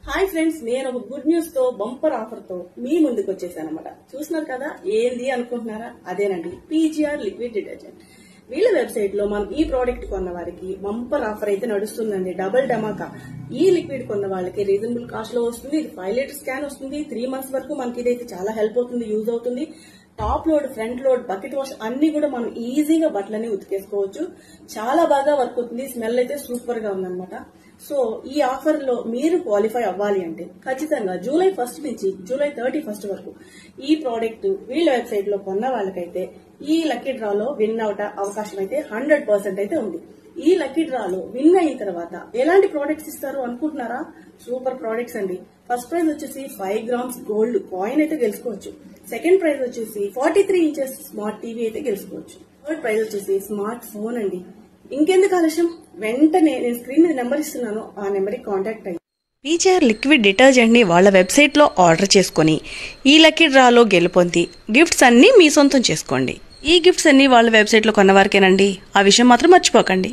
Hi friends, నేను ఒక good news తో బంపర్ ఆఫర్ తో మీ ముందుకు వచ్చేసాను అనమాట. చూస్తున్నారు కదా, ఏంది అనుకుంటున్నారా? అదేనండి, పీజీఆర్ లిక్విడ్ డిటర్జెంట్. వీళ్ళ వెబ్సైట్ లో మనం ఈ ప్రోడక్ట్ కొన్న వారికి బంపర్ ఆఫర్ అయితే నడుస్తుందండి. డబుల్ డమాకా. ఈ లిక్విడ్ కొన్న వాళ్ళకి రీజనబుల్ కాస్ట్ లో వస్తుంది. ఇది 5 లీటర్స్ క్యాన్ వస్తుంది. 3 months వరకు మనకి ఇదైతే చాలా హెల్ప్ అవుతుంది, యూజ్ అవుతుంది. Top load, front load, bucket wash అన్ని కూడా మనం ఈజీగా బట్టలని ఉతికేసుకోవచ్చు. చాలా బాగా వర్క్ అవుతుంది. స్మెల్ అయితే సూపర్ గా ఉందన్నమాట. సో ఈ ఆఫర్ లో మీరు క్వాలిఫై అవ్వాలి అంటే ఖచ్చితంగా జూలై 1 నుంచి జూలై 31 వరకు ఈ ప్రోడక్ట్ వీళ్ళ వెబ్సైట్ లో కొన్న వాళ్ళకైతే ఈ లక్కీ డ్రాలో విన్ అవట అవకాశం అయితే 100% అయితే ఉంది. ఈ లక్కీ డ్రాలో విన్ అయిన తర్వాత ఎలాంటి ప్రోడక్ట్స్ ఇస్తారు అనుకుంటున్నారా? సూపర్ ప్రోడక్ట్స్ అండి. ఫస్ట్ ప్రైజ్ వచ్చేసి 5 grams గోల్డ్ కాయిన్ అయితే గెలుచుకోవచ్చు. సెకండ్ ప్రైజ్ వచ్చేసి 43 inches స్మార్ట్ టీవీ అయితే గెలుచుకోవచ్చు. థర్డ్ ప్రైజ్ వచ్చేసి స్మార్ట్ ఫోన్ అండి. ఇంకెందుకు ఆలస్యం, వెంటనే నేను స్క్రీన్ మీద నెంబర్ ఇస్తున్నాను, ఆ నెంబర్కి కాంటాక్ట్ అయ్యి పీజీఆర్ లిక్విడ్ డిటర్జెంట్ ని వాళ్ళ వెబ్సైట్ లో ఆర్డర్ చేసుకుని ఈ లక్కీ డ్రాలో గెలుపొంది గిఫ్ట్స్ అన్ని మీ సొంతం చేసుకోండి. ఈ గిఫ్ట్స్ అన్ని వాళ్ళ వెబ్సైట్ లో కొన్న వారికేనండి. ఆ విషయం మాత్రం మర్చిపోకండి.